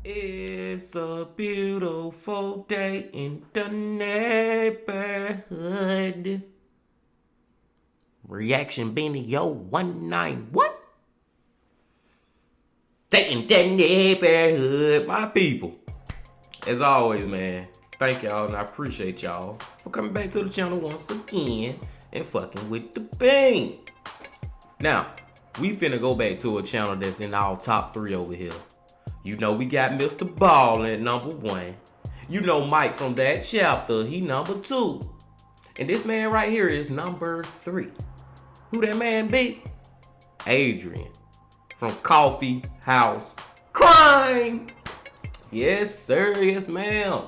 It's a beautiful day in the neighborhood. Reaction video 191. Day in the neighborhood, my people. As always, man, thank y'all and I appreciate y'all for coming back to the channel once again and fucking with the bean. Now, we finna go back to a channel that's in our top 3 over here. You know we got Mr. Ball at number 1. You know Mike from that chapter, he number 2. And this man right here is number 3. Who that man be? Adrian from Coffeehouse Crime. Yes sir, yes ma'am.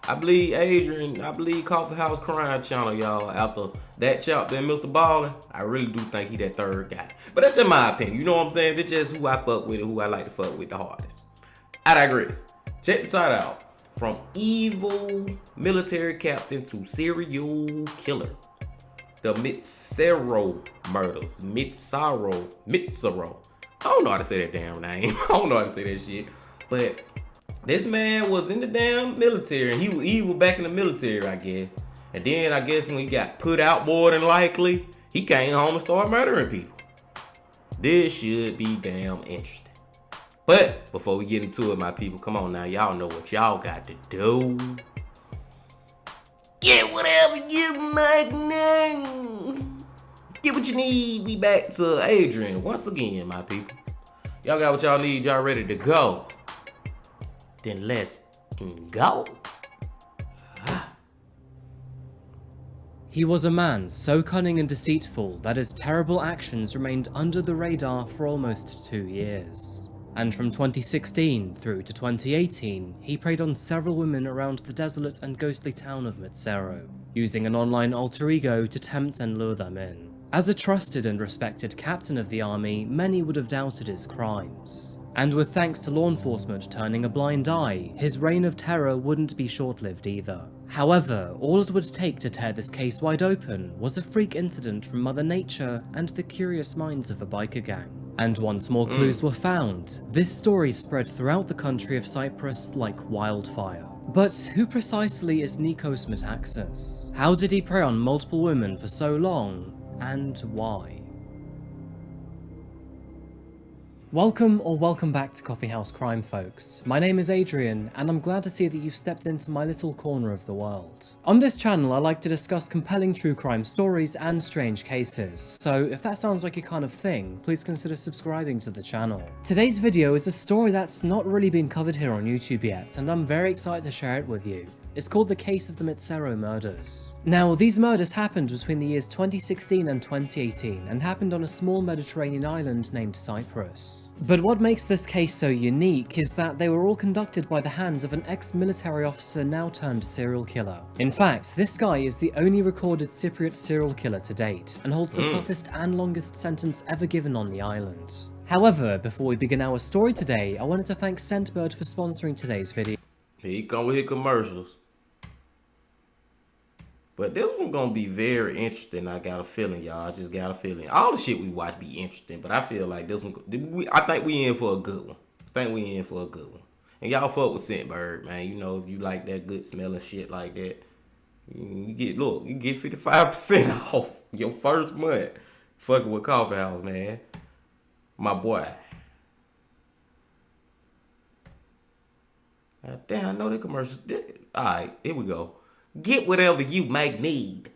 I believe Coffeehouse Crime channel, y'all, after that chapter and Mr. Ballin', I really do think he that third guy. But that's in my opinion, you know what I'm saying? That's just who I fuck with and who I like to fuck with the hardest. I digress. Check the title out. From evil military captain to serial killer. The Mitsero murders. Mitsero. I don't know how to say that damn name. I don't know how to say that shit. But this man was in the damn military. And he was evil back in the military, I guess. And then I guess when he got put out, more than likely, he came home and started murdering people. This should be damn interesting. But before we get into it, my people, come on now. Y'all know what y'all got to do. Get whatever you might need. Get what you need. We back to Adrian once again, my people. Y'all got what y'all need. Y'all ready to go? Then let's go. He was a man so cunning and deceitful that his terrible actions remained under the radar for almost 2 years. And from 2016 through to 2018, he preyed on several women around the desolate and ghostly town of Mitsero, using an online alter ego to tempt and lure them in. As a trusted and respected captain of the army, many would have doubted his crimes. And with thanks to law enforcement turning a blind eye, his reign of terror wouldn't be short-lived either. However, all it would take to tear this case wide open was a freak incident from Mother Nature and the curious minds of a biker gang. And once more clues were found, this story spread throughout the country of Cyprus like wildfire. But who precisely is Nikos Metaxas? How did he prey on multiple women for so long, and why? Welcome back to Coffeehouse Crime, folks. My name is Adrian, and I'm glad to see that you've stepped into my little corner of the world. On this channel, I like to discuss compelling true crime stories and strange cases, so if that sounds like your kind of thing, please consider subscribing to the channel. Today's video is a story that's not really been covered here on YouTube yet, and I'm very excited to share it with you. It's called the case of the Mitsero murders. Now, these murders happened between the years 2016 and 2018 and happened on a small Mediterranean island named Cyprus. But what makes this case so unique is that they were all conducted by the hands of an ex-military officer now turned serial killer. In fact, this guy is the only recorded Cypriot serial killer to date and holds the toughest and longest sentence ever given on the island. However, before we begin our story today, I wanted to thank Scentbird for sponsoring today's video. Here you come with his commercials. But this one's gonna be very interesting. I got a feeling, y'all. I just got a feeling. All the shit we watch be interesting, but I feel like this one. I think we in for a good one. And y'all fuck with Scentbird, man. You know, if you like that good smelling shit like that, you get 55% off your first month. Fucking with Coffeehouse, man. My boy. Damn, I know the commercials. All right, here we go. Get whatever you might need.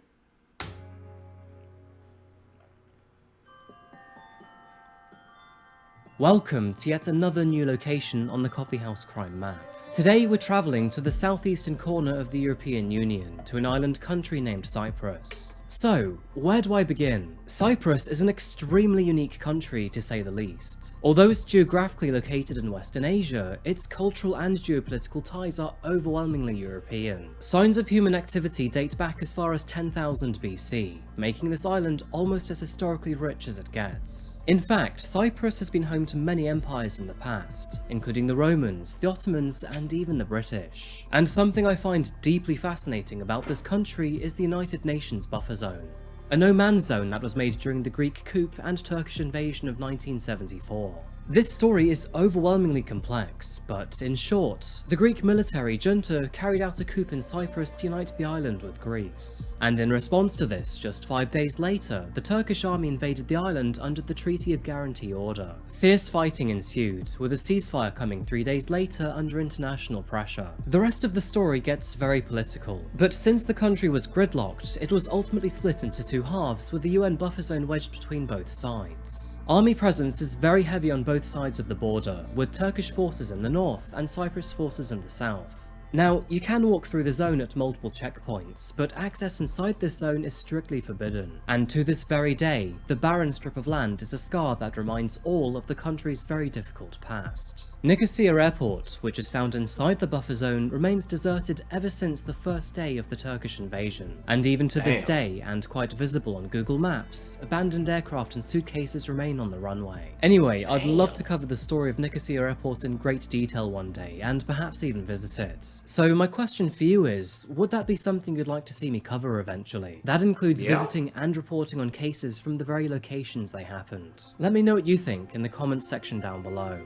Welcome to yet another new location on the Coffeehouse Crime map. Today we're travelling to the southeastern corner of the European Union, to an island country named Cyprus. So, where do I begin? Cyprus is an extremely unique country to say the least. Although it's geographically located in Western Asia, its cultural and geopolitical ties are overwhelmingly European. Signs of human activity date back as far as 10,000 BC, making this island almost as historically rich as it gets. In fact, Cyprus has been home to many empires in the past, including the Romans, the Ottomans, and even the British. And something I find deeply fascinating about this country is the United Nations buffer zone, a no-man's zone that was made during the Greek coup and Turkish invasion of 1974. This story is overwhelmingly complex, but in short, the Greek military junta carried out a coup in Cyprus to unite the island with Greece. And in response to this, just 5 days later, the Turkish army invaded the island under the Treaty of Guarantee Order. Fierce fighting ensued, with a ceasefire coming 3 days later under international pressure. The rest of the story gets very political, but since the country was gridlocked, it was ultimately split into two halves, with the UN buffer zone wedged between both sides. Army presence is very heavy on both sides of the border, with Turkish forces in the north and Cyprus forces in the south. Now, you can walk through the zone at multiple checkpoints, but access inside this zone is strictly forbidden. And to this very day, the barren strip of land is a scar that reminds all of the country's very difficult past. Nicosia Airport, which is found inside the buffer zone, remains deserted ever since the first day of the Turkish invasion. And even to this day, and quite visible on Google Maps, abandoned aircraft and suitcases remain on the runway. Anyway, I'd love to cover the story of Nicosia Airport in great detail one day, and perhaps even visit it. So my question for you is, would that be something you'd like to see me cover eventually? That includes visiting and reporting on cases from the very locations they happened. Let me know what you think in the comments section down below.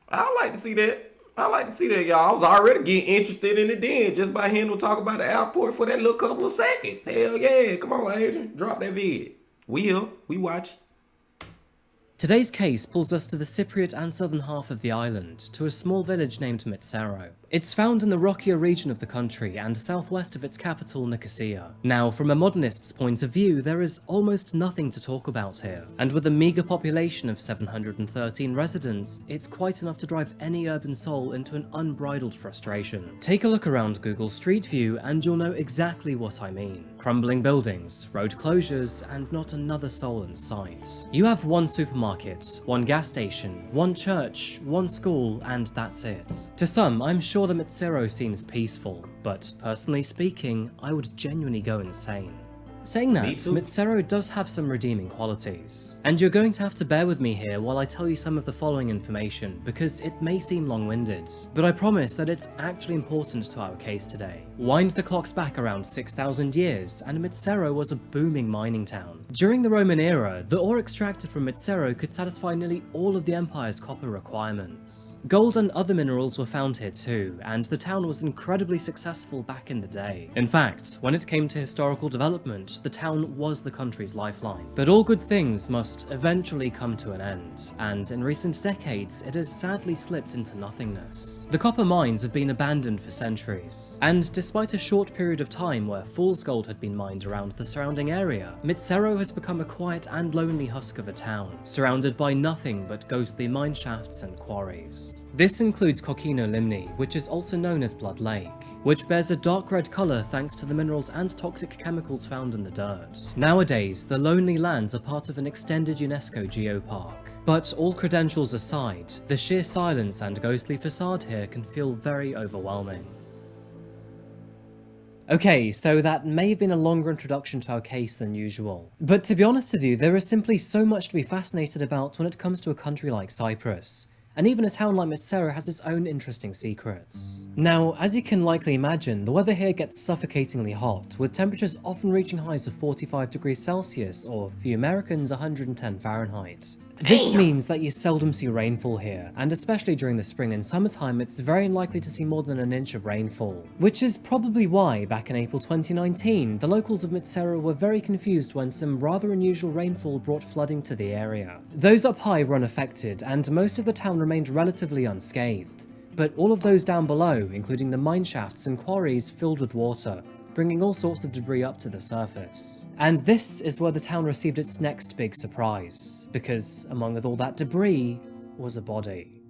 I like to see that. I like to see that, y'all. I was already getting interested in it then, just by hearing him talk about the airport for that little couple of seconds. Hell yeah. Come on, Adrian. Drop that vid. We watch. Today's case pulls us to the Cypriot and southern half of the island, to a small village named Mitsero. It's found in the rockier region of the country and southwest of its capital, Nicosia. Now, from a modernist's point of view, there is almost nothing to talk about here, and with a meagre population of 713 residents, it's quite enough to drive any urban soul into an unbridled frustration. Take a look around Google Street View and you'll know exactly what I mean. Crumbling buildings, road closures, and not another soul in sight. You have one supermarket, one gas station, one church, one school, and that's it. To some, I'm sure the Mitsero seems peaceful, but personally speaking, I would genuinely go insane. Saying that, Mitsero does have some redeeming qualities, and you're going to have to bear with me here while I tell you some of the following information, because it may seem long-winded, but I promise that it's actually important to our case today. Wind the clocks back around 6,000 years, and Mitsero was a booming mining town. During the Roman era, the ore extracted from Mitsero could satisfy nearly all of the empire's copper requirements. Gold and other minerals were found here too, and the town was incredibly successful back in the day. In fact, when it came to historical development, the town was the country's lifeline. But all good things must eventually come to an end, and in recent decades, it has sadly slipped into nothingness. The copper mines have been abandoned for centuries, and despite a short period of time where fool's gold had been mined around the surrounding area, Mitsero has become a quiet and lonely husk of a town, surrounded by nothing but ghostly mine shafts and quarries. This includes Kokino Limni, which is also known as Blood Lake, which bears a dark red colour thanks to the minerals and toxic chemicals found in the dirt. Nowadays, the lonely lands are part of an extended UNESCO geopark. But all credentials aside, the sheer silence and ghostly facade here can feel very overwhelming. Okay, so that may have been a longer introduction to our case than usual. But to be honest with you, there is simply so much to be fascinated about when it comes to a country like Cyprus. And even a town like Mitsero has its own interesting secrets. Now, as you can likely imagine, the weather here gets suffocatingly hot, with temperatures often reaching highs of 45 degrees Celsius, or for you Americans, 110 Fahrenheit. This means that you seldom see rainfall here, and especially during the spring and summertime, it's very unlikely to see more than an inch of rainfall. Which is probably why, back in April 2019, the locals of Mitsero were very confused when some rather unusual rainfall brought flooding to the area. Those up high were unaffected, and most of the town remained relatively unscathed, but all of those down below, including the mine shafts and quarries, filled with water, bringing all sorts of debris up to the surface. And this is where the town received its next big surprise, because among all that debris was a body.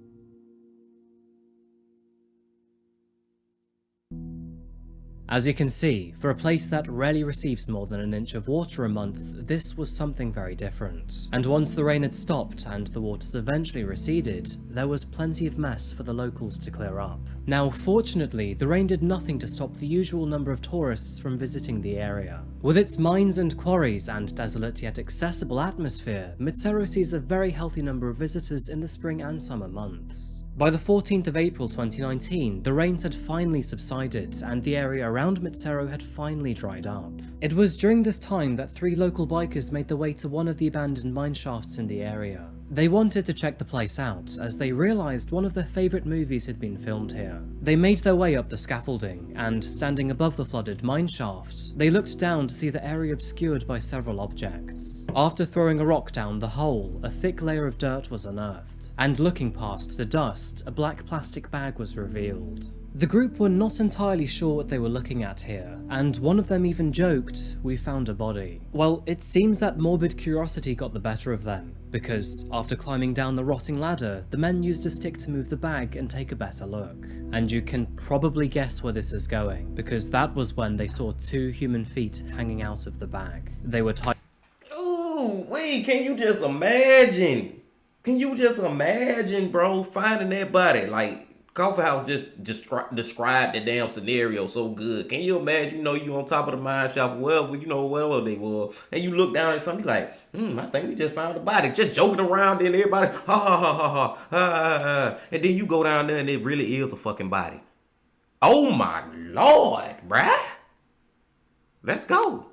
As you can see, for a place that rarely receives more than an inch of water a month, this was something very different. And once the rain had stopped and the waters eventually receded, there was plenty of mess for the locals to clear up. Now, fortunately, the rain did nothing to stop the usual number of tourists from visiting the area. With its mines and quarries and desolate yet accessible atmosphere, Mitsero sees a very healthy number of visitors in the spring and summer months. By the 14th of April 2019, the rains had finally subsided and the area around Mitsero had finally dried up. It was during this time that 3 local bikers made their way to one of the abandoned mine shafts in the area. They wanted to check the place out, as they realised one of their favourite movies had been filmed here. They made their way up the scaffolding, and standing above the flooded mine shaft, they looked down to see the area obscured by several objects. After throwing a rock down the hole, a thick layer of dirt was unearthed, and looking past the dust, a black plastic bag was revealed. The group were not entirely sure what they were looking at here, and one of them even joked, "We found a body." Well, it seems that morbid curiosity got the better of them, because after climbing down the rotting ladder, the men used a stick to move the bag and take a better look. And you can probably guess where this is going, because that was when they saw 2 human feet hanging out of the bag. They were tied. Ooh, wait, can you just imagine? Can you just imagine, bro, finding that body? Like, Coffeehouse just described the damn scenario so good. Can you imagine, you on top of the mine shaft, wherever they were, and you look down at something like, I think we just found a body. Just joking around, and everybody, ha, ha, ha, ha, ha, ha, and then you go down there and it really is a fucking body. Oh my Lord, bruh. Let's go.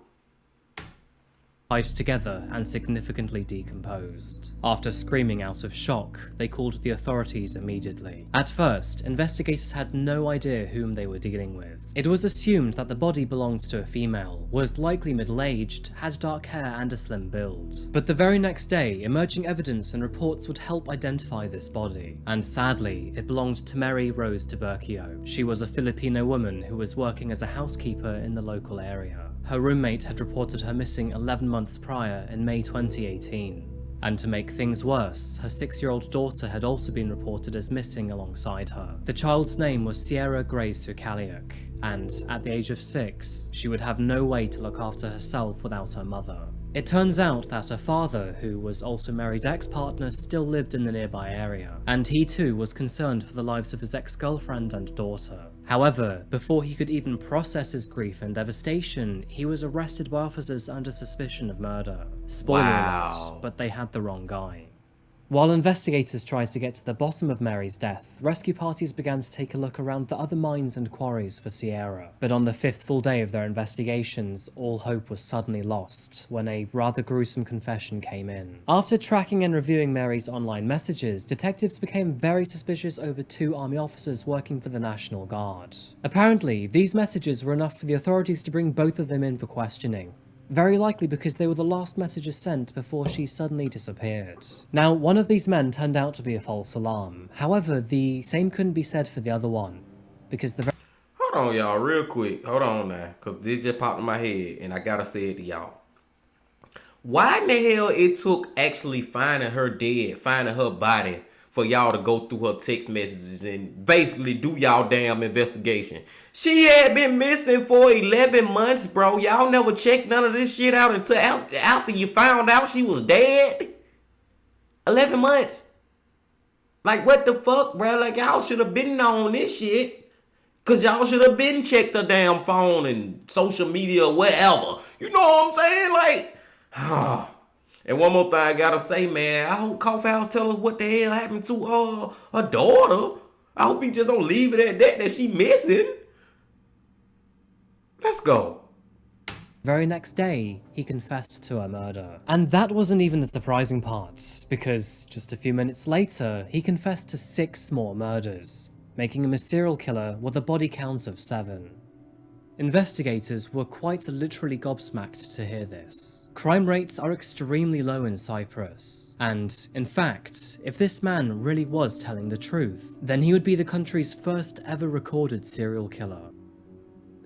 Tied together and significantly decomposed. After screaming out of shock, they called the authorities immediately. At first, investigators had no idea whom they were dealing with. It was assumed that the body belonged to a female, was likely middle-aged, had dark hair and a slim build. But the very next day, emerging evidence and reports would help identify this body. And sadly, it belonged to Mary Rose Tiburcio. She was a Filipino woman who was working as a housekeeper in the local area. Her roommate had reported her missing 11 months prior in May 2018. And to make things worse, her 6-year-old daughter had also been reported as missing alongside her. The child's name was Sierra Grace Sukaliuk, and at the age of 6, she would have no way to look after herself without her mother. It turns out that her father, who was also Mary's ex-partner, still lived in the nearby area, and he too was concerned for the lives of his ex-girlfriend and daughter. However, before he could even process his grief and devastation, he was arrested by officers under suspicion of murder. Spoiler alert, but they had the wrong guy. While investigators tried to get to the bottom of Mary's death, rescue parties began to take a look around the other mines and quarries for Sierra. But on the 5th full day of their investigations, all hope was suddenly lost when a rather gruesome confession came in. After tracking and reviewing Mary's online messages, detectives became very suspicious over 2 army officers working for the National Guard. Apparently, these messages were enough for the authorities to bring both of them in for questioning. Very likely because they were the last messages sent before she suddenly disappeared. Now, one of these men turned out to be a false alarm. However, the same couldn't be said for the other one, because the Hold on, y'all, real quick. Hold on now, because this just popped in my head, and I gotta say it to y'all. Why in the hell it took actually finding her dead, finding her body, for y'all to go through her text messages and basically do y'all damn investigation? She had been missing for 11 months, bro. Y'all never checked none of this shit out until after you found out she was dead? 11 months. Like, what the fuck, bro? Like, y'all should have been on this shit. Because y'all should have been checked her damn phone and social media or whatever. You know what I'm saying? Like, and one more thing I gotta say, man. I hope Coffeehouse tell us what the hell happened to her daughter. I hope he just don't leave it at that she missing. Let's go. very next day, he confessed to her murder. And that wasn't even the surprising part, because just a few minutes later, he confessed to 6 more murders, making him a serial killer with a body count of 7. Investigators were quite literally gobsmacked to hear this. Crime rates are extremely low in Cyprus, and in fact, if this man really was telling the truth, then he would be the country's first ever recorded serial killer.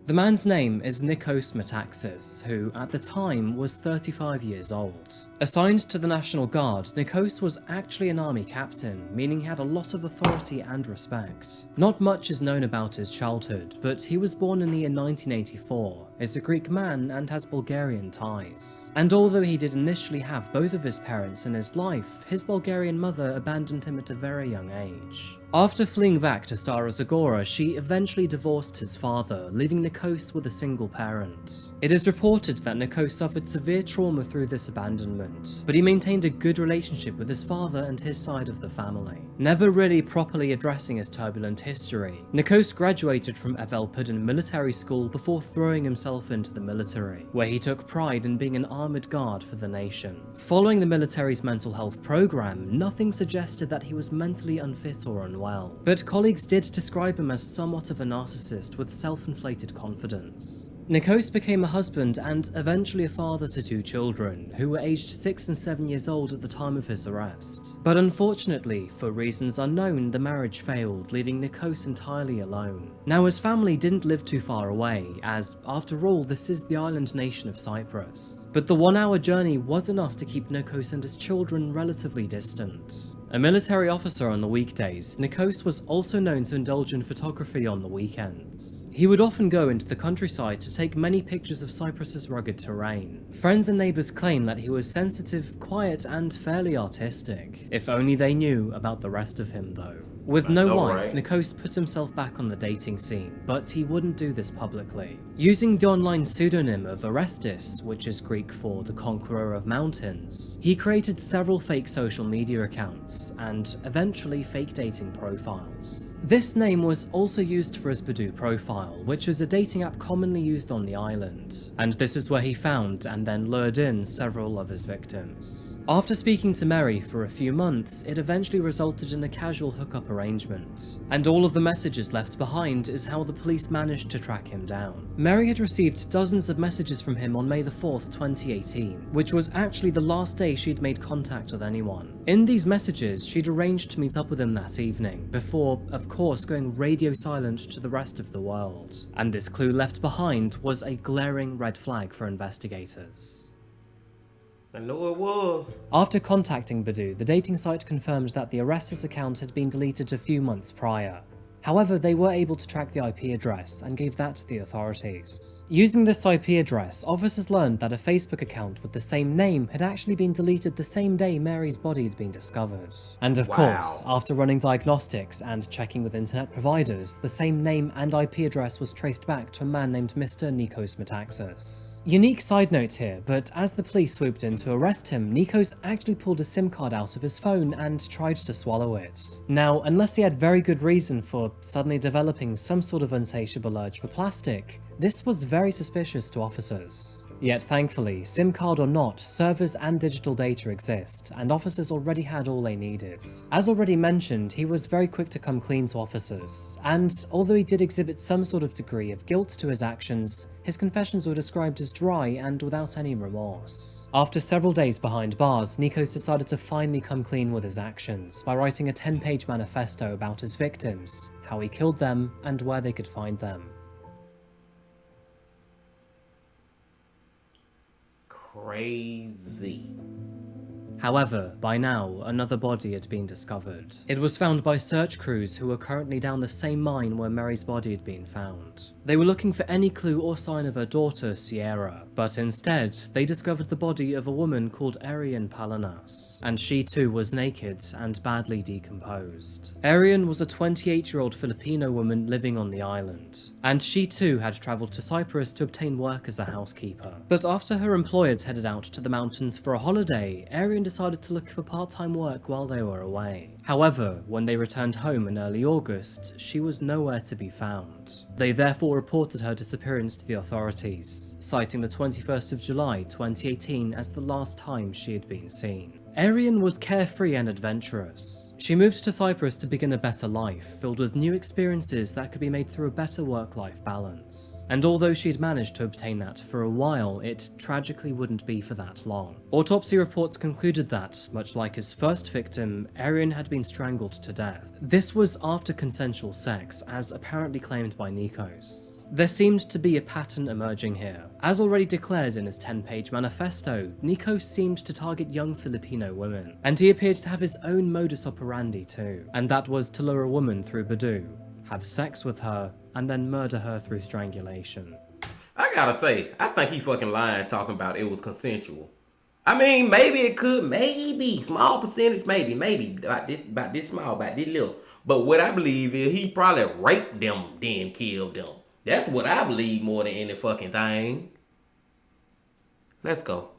The man's name is Nikos Metaxas, who at the time was 35 years old. Assigned to the National Guard, Nikos was actually an army captain, meaning he had a lot of authority and respect. Not much is known about his childhood, but he was born in the year 1984, is a Greek man and has Bulgarian ties. And although he did initially have both of his parents in his life, his Bulgarian mother abandoned him at a very young age. After fleeing back to Stara Zagora, she eventually divorced his father, leaving Nikos with a single parent. It is reported that Nikos suffered severe trauma through this abandonment, but he maintained a good relationship with his father and his side of the family. Never really properly addressing his turbulent history, Nikos graduated from Evelpidin Military School before throwing himself into the military, where he took pride in being an armoured guard for the nation. Following the military's mental health program, nothing suggested that he was mentally unfit or unwell. But colleagues did describe him as somewhat of a narcissist with self-inflated confidence. Nikos became a husband and eventually a father to 2 children, who were aged 6 and 7 years old at the time of his arrest. But unfortunately, for reasons unknown, the marriage failed, leaving Nikos entirely alone. Now his family didn't live too far away, as after all this is the island nation of Cyprus. But the 1-hour journey was enough to keep Nikos and his children relatively distant. A military officer on the weekdays, Nikos was also known to indulge in photography on the weekends. He would often go into the countryside to take many pictures of Cyprus's rugged terrain. Friends and neighbours claim that he was sensitive, quiet and fairly artistic. If only they knew about the rest of him though. With no wife, Nikos put himself back on the dating scene, but he wouldn't do this publicly. Using the online pseudonym of Orestes, which is Greek for the conqueror of mountains, he created several fake social media accounts, and eventually fake dating profiles. This name was also used for his Badoo profile, which is a dating app commonly used on the island, and this is where he found and then lured in several of his victims. After speaking to Mary for a few months, it eventually resulted in a casual hookup arrangement, and all of the messages left behind is how the police managed to track him down. Mary had received dozens of messages from him on May the 4th, 2018, which was actually the last day she'd made contact with anyone. In these messages, she'd arranged to meet up with him that evening, before, of course, going radio silent to the rest of the world. And this clue left behind was a glaring red flag for investigators. I know it was. After contacting Badoo, the dating site confirmed that the Orestes account had been deleted a few months prior. However, they were able to track the IP address and gave that to the authorities. Using this IP address, officers learned that a Facebook account with the same name had actually been deleted the same day Mary's body had been discovered. And of course, after running diagnostics and checking with internet providers, the same name and IP address was traced back to a man named Mr. Nikos Metaxas. Unique side note here, but as the police swooped in to arrest him, Nikos actually pulled a SIM card out of his phone and tried to swallow it. Now, unless he had very good reason for suddenly developing some sort of insatiable urge for plastic, this was very suspicious to officers. Yet thankfully, SIM card or not, servers and digital data exist, and officers already had all they needed. As already mentioned, he was very quick to come clean to officers, and although he did exhibit some sort of degree of guilt to his actions, his confessions were described as dry and without any remorse. After several days behind bars, Nikos decided to finally come clean with his actions by writing a 10-page manifesto about his victims, how he killed them, and where they could find them. Crazy. However, by now, another body had been discovered. It was found by search crews who were currently down the same mine where Mary's body had been found. They were looking for any clue or sign of her daughter, Sierra, but instead, they discovered the body of a woman called Arian Palanas, and she too was naked and badly decomposed. Arian was a 28-year-old Filipino woman living on the island, and she too had travelled to Cyprus to obtain work as a housekeeper. But after her employers headed out to the mountains for a holiday, Arian decided to look for part-time work while they were away. However, when they returned home in early August, she was nowhere to be found. They therefore reported her disappearance to the authorities, citing the 21st of July 2018 as the last time she had been seen. Arian was carefree and adventurous. She moved to Cyprus to begin a better life, filled with new experiences that could be made through a better work-life balance. And although she'd managed to obtain that for a while, it tragically wouldn't be for that long. Autopsy reports concluded that, much like his first victim, Arian had been strangled to death. This was after consensual sex, as apparently claimed by Nikos. There seemed to be a pattern emerging here. As already declared in his 10-page manifesto, Nikos seemed to target young Filipino women, and he appeared to have his own modus operandi too, and that was to lure a woman through Badu, have sex with her, and then murder her through strangulation. I gotta say, I think he fucking lying talking about it was consensual. I mean, maybe it could, maybe small percentage, maybe about this small, about this little. But what I believe is he probably raped them, then killed them. That's what I believe more than any fucking thing. Let's go.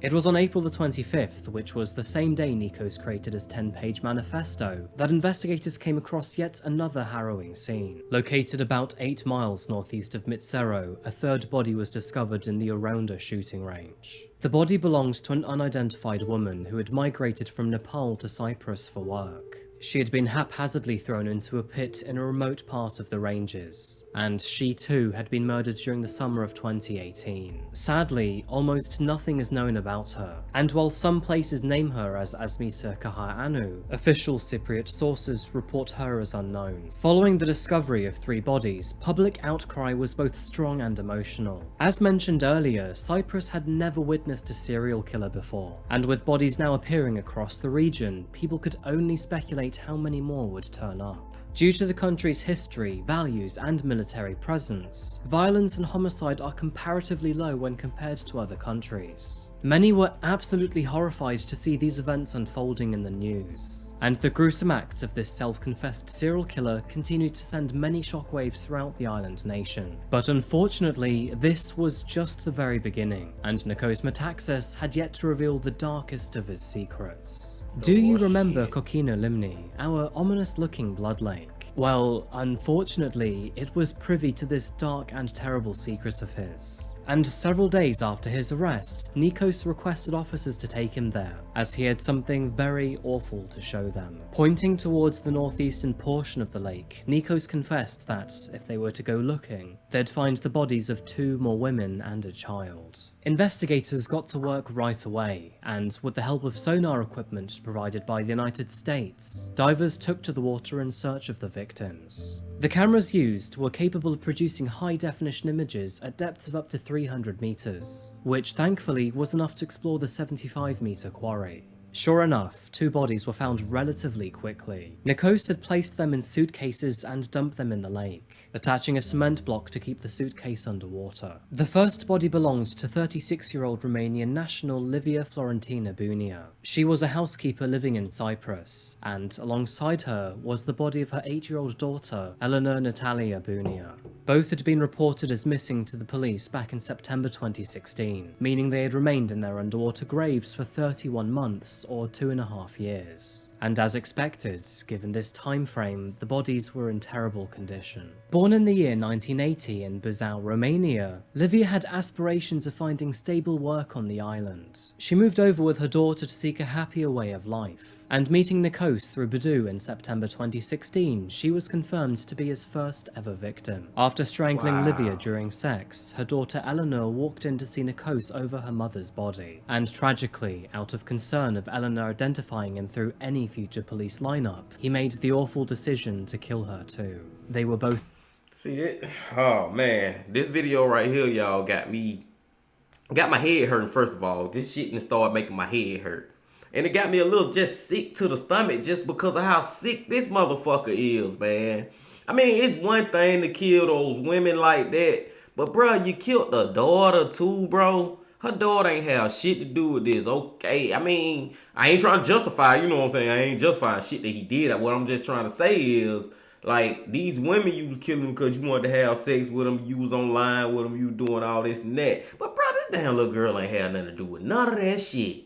It was on April the 25th, which was the same day Nikos created his 10-page manifesto, that investigators came across yet another harrowing scene. Located about 8 miles northeast of Mitsero, a third body was discovered in the Arounda shooting range. The body belonged to an unidentified woman who had migrated from Nepal to Cyprus for work. She had been haphazardly thrown into a pit in a remote part of the ranges, and she too had been murdered during the summer of 2018. Sadly, almost nothing is known about her, and while some places name her as Asmita Kahaanu, official Cypriot sources report her as unknown. Following the discovery of 3 bodies, public outcry was both strong and emotional. As mentioned earlier, Cyprus had never witnessed a serial killer before, and with bodies now appearing across the region, people could only speculate how many more would turn up. Due to the country's history, values, and military presence, violence and homicide are comparatively low when compared to other countries. Many were absolutely horrified to see these events unfolding in the news, and the gruesome acts of this self-confessed serial killer continued to send many shockwaves throughout the island nation. But unfortunately, this was just the very beginning, and Nikos Metaxas had yet to reveal the darkest of his secrets. Do you remember Kokino Limni, our ominous-looking blood lake? Well, unfortunately, it was privy to this dark and terrible secret of his. And several days after his arrest, Nikos requested officers to take him there, as he had something very awful to show them. Pointing towards the northeastern portion of the lake, Nikos confessed that, if they were to go looking, they'd find the bodies of 2 more women and a child. Investigators got to work right away, and with the help of sonar equipment provided by the United States, divers took to the water in search of the victims. The cameras used were capable of producing high-definition images at depths of up to 300 meters, which thankfully was enough to explore the 75-meter quarry. Sure enough, 2 bodies were found relatively quickly. Nikos had placed them in suitcases and dumped them in the lake, attaching a cement block to keep the suitcase underwater. The first body belonged to 36-year-old Romanian national Livia Florentina Bunia. She was a housekeeper living in Cyprus, and alongside her was the body of her 8-year-old daughter, Eleanor Natalia Bunia. Both had been reported as missing to the police back in September 2016, meaning they had remained in their underwater graves for 31 months or 2.5 years. And as expected, given this time frame, the bodies were in terrible condition. Born in the year 1980 in Buzău, Romania, Livia had aspirations of finding stable work on the island. She moved over with her daughter to seek a happier way of life, and meeting Nikos through Badu in September 2016, she was confirmed to be his first ever victim. After strangling Livia during sex, her daughter Eleanor walked in to see Nikos over her mother's body, and tragically, out of concern of Eleanor identifying him through any future police lineup, he made the awful decision to kill her too. They were both— See it? Oh man, this video right here, y'all, got my head hurting. First of all, this shit done started making my head hurt, and it got me a little just sick to the stomach just because of how sick this motherfucker is, man. I mean, it's one thing to kill those women like that, but bro, you killed the daughter too, bro. Her daughter ain't have shit to do with this, okay? I mean, I ain't trying to justify, you know what I'm saying? I ain't justifying shit that he did. What I'm just trying to say is, like, these women you was killing because you wanted to have sex with them, you was online with them, you doing all this and that. But bro, this damn little girl ain't had nothing to do with none of that shit.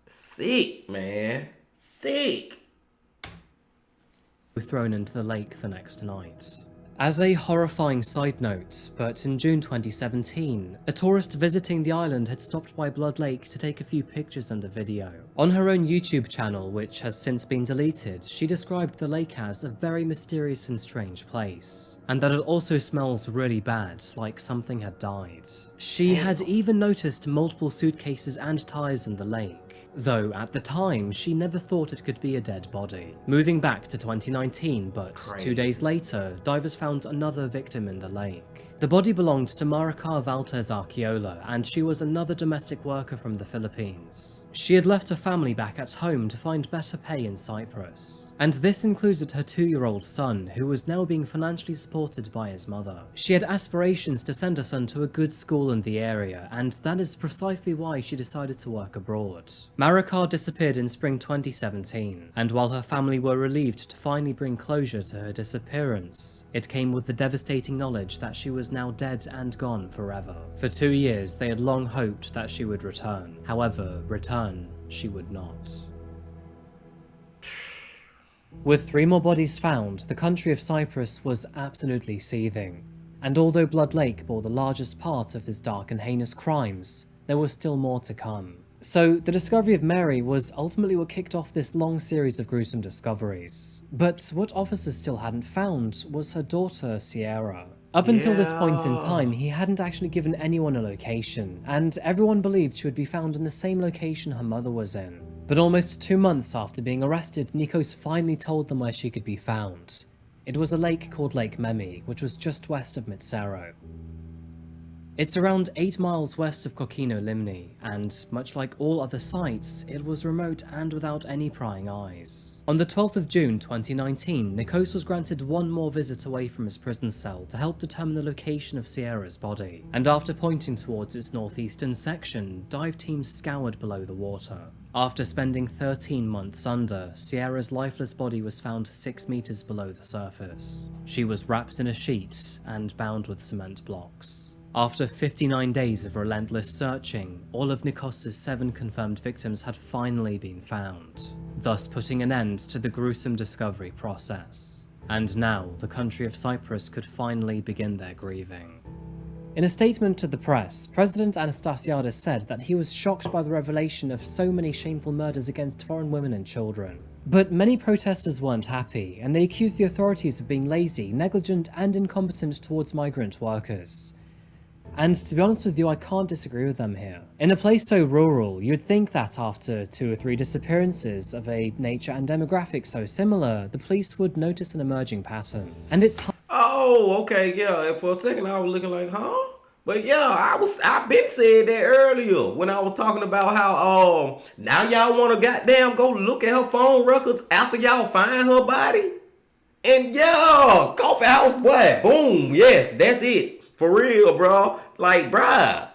Sick, man. Sick. thrown into the lake the next night. As a horrifying side note, but in June 2017, a tourist visiting the island had stopped by Blood Lake to take a few pictures and a video. On her own YouTube channel, which has since been deleted, she described the lake as a very mysterious and strange place, and that it also smells really bad, like something had died. She had even noticed multiple suitcases and tires in the lake, though at the time she never thought it could be a dead body. Moving back to 2019, but 2 days later, divers found another victim in the lake. The body belonged to Maricar Valters Arqueola, and she was another domestic worker from the Philippines. She had left her family back at home to find better pay in Cyprus, and this included her 2-year-old son, who was now being financially supported by his mother. She had aspirations to send her son to a good school in the area, and that is precisely why she decided to work abroad. Maricar disappeared in spring 2017, and while her family were relieved to finally bring closure to her disappearance, it came with the devastating knowledge that she was now dead and gone forever. For 2 years, they had long hoped that she would return. However, return she would not. With 3 more bodies found, the country of Cyprus was absolutely seething. And although Blood Lake bore the largest part of his dark and heinous crimes, there was still more to come. So, the discovery of Mary was ultimately what kicked off this long series of gruesome discoveries. But what officers still hadn't found was her daughter, Sierra. Up until this point in time, he hadn't actually given anyone a location, and everyone believed she would be found in the same location her mother was in. But almost 2 months after being arrested, Nikos finally told them where she could be found. It was a lake called Lake Memi, which was just west of Mitsero. It's around 8 miles west of Kokino Limni, and much like all other sites, it was remote and without any prying eyes. On the 12th of June 2019, Nikos was granted one more visit away from his prison cell to help determine the location of Sierra's body, and after pointing towards its northeastern section, dive teams scoured below the water. After spending 13 months under, Sierra's lifeless body was found 6 meters below the surface. She was wrapped in a sheet and bound with cement blocks. After 59 days of relentless searching, all of Nikos' 7 confirmed victims had finally been found, thus putting an end to the gruesome discovery process. And now, the country of Cyprus could finally begin their grieving. In a statement to the press, President Anastasiadis said that he was shocked by the revelation of so many shameful murders against foreign women and children. But many protesters weren't happy, and they accused the authorities of being lazy, negligent, and incompetent towards migrant workers. And to be honest with you, I can't disagree with them here. In a place so rural, you'd think that after 2 or 3 disappearances of a nature and demographic so similar, the police would notice an emerging pattern. And it's Oh, okay, yeah. And for a second, I was looking like, huh? But yeah, I been said that earlier when I was talking about how now y'all want to goddamn go look at her phone records after y'all find her body. And yeah, Coffeehouse, boy, boom, yes, that's it. For real, bro. Like, bruh,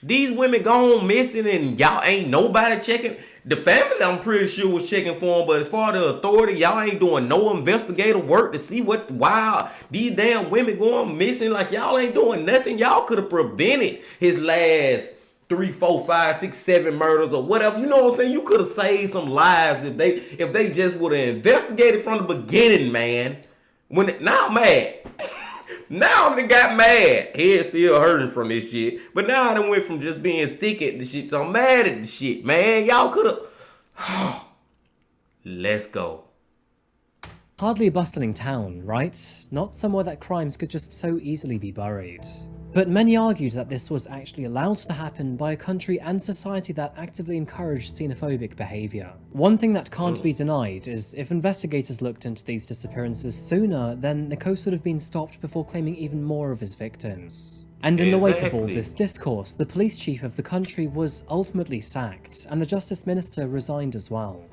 these women gone missing and y'all ain't nobody checking. The family, I'm pretty sure, was checking for them, but as far as the authority, y'all ain't doing no investigative work to see why these damn women going missing. Like, y'all ain't doing nothing. Y'all could have prevented his last 3, 4, 5, 6, 7 murders or whatever. You know what I'm saying? You could have saved some lives if they just would have investigated from the beginning, man. Now I'm mad. Now they got mad. Head still hurting from this shit. But now I done went from just being sick at the shit to I'm mad at the shit, man. Y'all could have. Let's go. hardly a bustling town, right? Not somewhere that crimes could just so easily be buried. But many argued that this was actually allowed to happen by a country and society that actively encouraged xenophobic behaviour. One thing that can't be denied is if investigators looked into these disappearances sooner, then Nikos would have been stopped before claiming even more of his victims. And in the wake of all this discourse, the police chief of the country was ultimately sacked, and the justice minister resigned as well.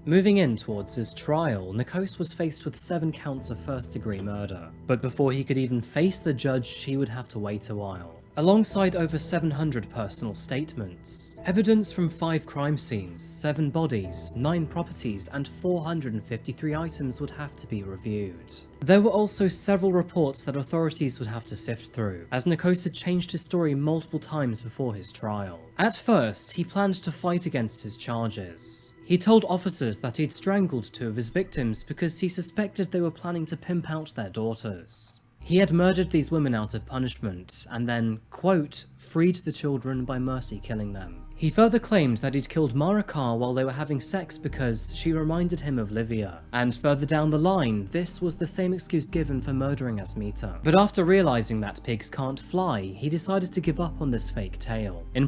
Moving in towards his trial, Nikos was faced with 7 counts of first-degree murder, but before he could even face the judge, he would have to wait a while. Alongside over 700 personal statements, evidence from 5 crime scenes, 7 bodies, 9 properties, and 453 items would have to be reviewed. There were also several reports that authorities would have to sift through, as Nikos had changed his story multiple times before his trial. At first, he planned to fight against his charges. He told officers that he'd strangled 2 of his victims because he suspected they were planning to pimp out their daughters. He had murdered these women out of punishment, and then, quote, freed the children by mercy killing them. He further claimed that he'd killed Marika while they were having sex because she reminded him of Livia, and further down the line, this was the same excuse given for murdering Asmita. But after realising that pigs can't fly, he decided to give up on this fake tale. You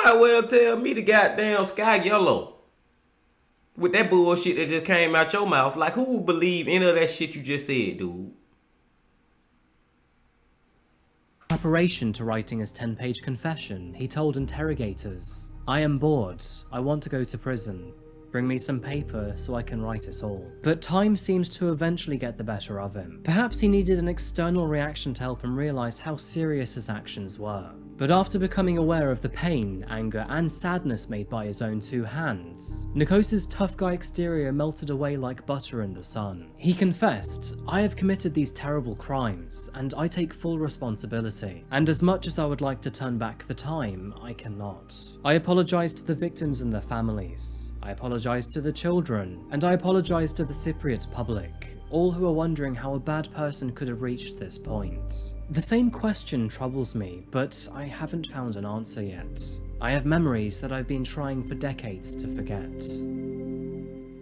might well tell me the goddamn sky yellow. With that bullshit that just came out your mouth. Like, who would believe any of that shit you just said, dude? Preparation to writing his 10-page confession, he told interrogators, "I am bored. I want to go to prison. Bring me some paper so I can write it all." But time seemed to eventually get the better of him. Perhaps he needed an external reaction to help him realise how serious his actions were. But after becoming aware of the pain, anger, and sadness made by his own 2 hands, Nikos's tough guy exterior melted away like butter in the sun. He confessed, "I have committed these terrible crimes, and I take full responsibility. And as much as I would like to turn back the time, I cannot. I apologise to the victims and their families. I apologise to the children, and I apologise to the Cypriot public, all who are wondering how a bad person could have reached this point. The same question troubles me, but I haven't found an answer yet. I have memories that I've been trying for decades to forget."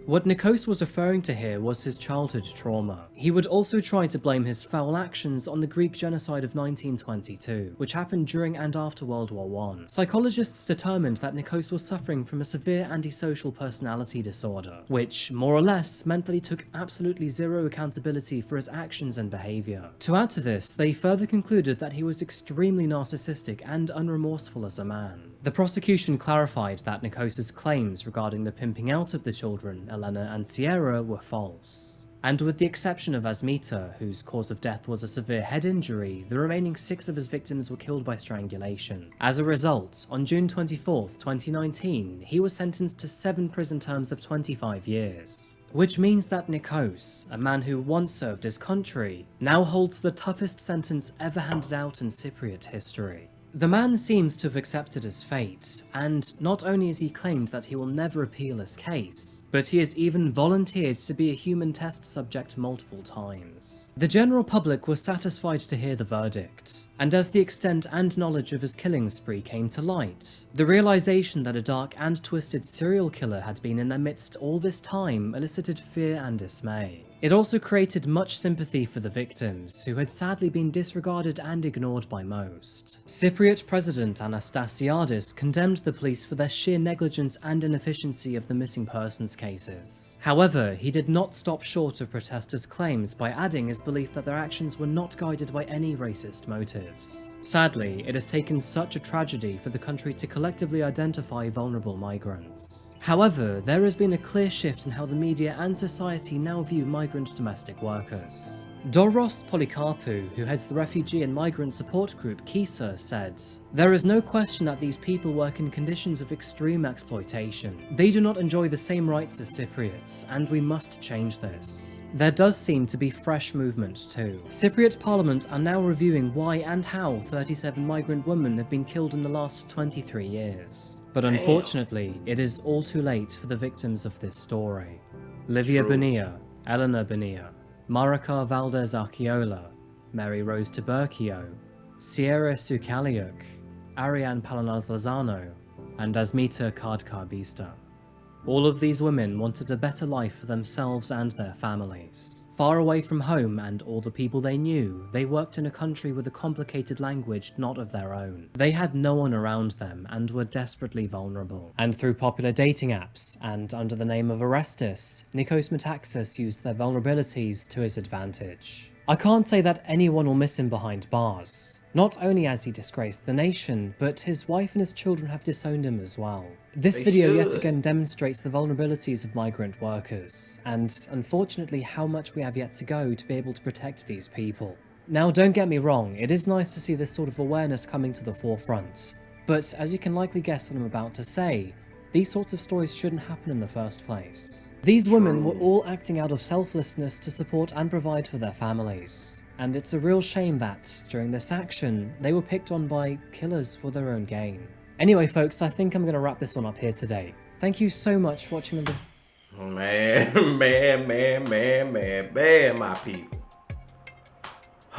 What Nikos was referring to here was his childhood trauma. He would also try to blame his foul actions on the Greek genocide of 1922, which happened during and after World War I. Psychologists determined that Nikos was suffering from a severe antisocial personality disorder, which, more or less, meant that he took absolutely zero accountability for his actions and behaviour. To add to this, they further concluded that he was extremely narcissistic and unremorseful as a man. The prosecution clarified that Nikos's claims regarding the pimping out of the children, Elena and Sierra, were false. And with the exception of Asmita, whose cause of death was a severe head injury, the remaining 6 of his victims were killed by strangulation. As a result, on June 24th, 2019, he was sentenced to 7 prison terms of 25 years. Which means that Nikos, a man who once served his country, now holds the toughest sentence ever handed out in Cypriot history. The man seems to have accepted his fate, and not only has he claimed that he will never appeal his case, but he has even volunteered to be a human test subject multiple times. The general public was satisfied to hear the verdict, and as the extent and knowledge of his killing spree came to light, the realization that a dark and twisted serial killer had been in their midst all this time elicited fear and dismay. It also created much sympathy for the victims, who had sadly been disregarded and ignored by most. Cypriot President Anastasiadis condemned the police for their sheer negligence and inefficiency of the missing persons cases. However, he did not stop short of protesters' claims by adding his belief that their actions were not guided by any racist motives. Sadly, it has taken such a tragedy for the country to collectively identify vulnerable migrants. However, there has been a clear shift in how the media and society now view migrant domestic workers. Doros Polikarpou, who heads the refugee and migrant support group KISA, said, "There is no question that these people work in conditions of extreme exploitation. They do not enjoy the same rights as Cypriots, and we must change this." There does seem to be fresh movement too. Cypriot Parliament are now reviewing why and how 37 migrant women have been killed in the last 23 years. But unfortunately, it is all too late for the victims of this story. Livia Bonilla, Elena Bonilla, Marika Valdez Archiola, Mary Rose Tiburcio, Sierra Sukaliuk, Ariane Palanas Lozano, and Asmita Kardkarbista. All of these women wanted a better life for themselves and their families. Far away from home and all the people they knew, they worked in a country with a complicated language not of their own. They had no one around them and were desperately vulnerable. And through popular dating apps, and under the name of Orestes, Nikos Metaxas used their vulnerabilities to his advantage. I can't say that anyone will miss him behind bars. Not only has he disgraced the nation, but his wife and his children have disowned him as well. This video yet again demonstrates the vulnerabilities of migrant workers, and unfortunately how much we have yet to go to be able to protect these people. Now don't get me wrong, it is nice to see this sort of awareness coming to the forefront, but as you can likely guess what I'm about to say, these sorts of stories shouldn't happen in the first place. These women were all acting out of selflessness to support and provide for their families. And it's a real shame that, during this action, they were picked on by killers for their own gain. Anyway folks, I think I'm going to wrap this one up here today. Thank you so much for watching the Man, my people.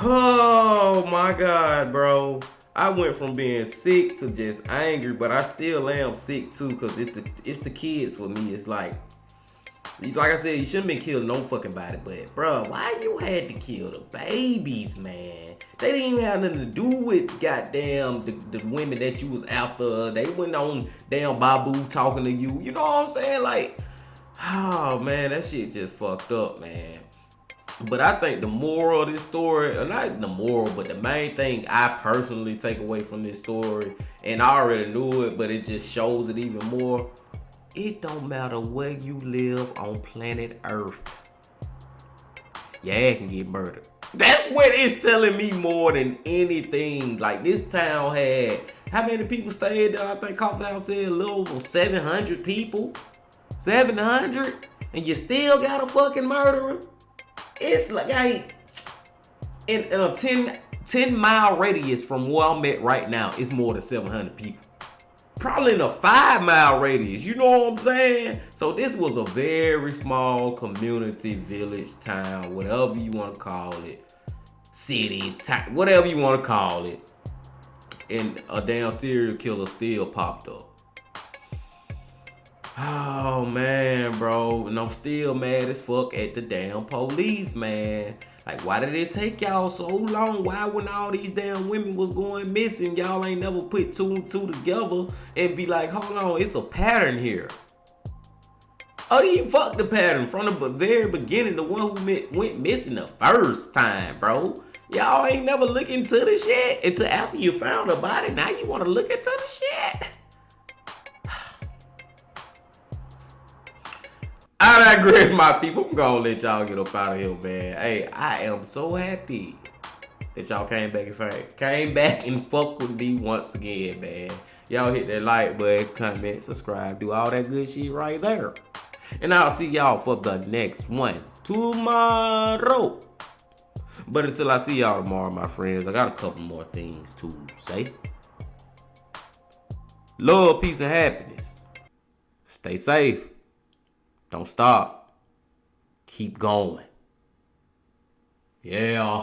Oh my God, bro. I went from being sick to just angry, but I still am sick too, because it's the kids for me. It's like I said, you shouldn't been killing no fucking body, but bro, why you had to kill the babies, man? They didn't even have nothing to do with goddamn the women that you was after. They went on damn Babu talking to you. You know what I'm saying? Like, oh man, that shit just fucked up, man. But I think the moral of this story, or not the moral, but the main thing I personally take away from this story, and I already knew it, but it just shows it even more. It don't matter where you live on planet Earth, your ass can get murdered. That's what it's telling me more than anything. Like, this town had, how many people stayed there? I think Coffeehouse said a little over 700 people. 700? And you still got a fucking murderer? It's like, in a 10-mile radius from where I'm at right now, it's more than 700 people. Probably in a 5-mile radius, you know what I'm saying? So this was a very small community, village, town, whatever you want to call it, city, whatever you want to call it, and a damn serial killer still popped up. Oh man, bro, and I'm still mad as fuck at the damn police, man. Like, why did it take y'all so long? Why, when all these damn women was going missing, y'all ain't never put two and two together and be like, hold on, it's a pattern here. Oh, you fucked the pattern from the very beginning, the one who went missing the first time, bro. Y'all ain't never look into the shit until after you found the body. Now you want to look into the shit. I digress, my people. I'm gonna let y'all get up out of here, man. Hey, I am so happy that y'all came back and fuck with me once again, man. Y'all hit that like button, comment, subscribe, do all that good shit right there. And I'll see y'all for the next one tomorrow. But until I see y'all tomorrow, my friends, I got a couple more things to say. Love, peace, and happiness. Stay safe. Don't stop. Keep going. Yeah.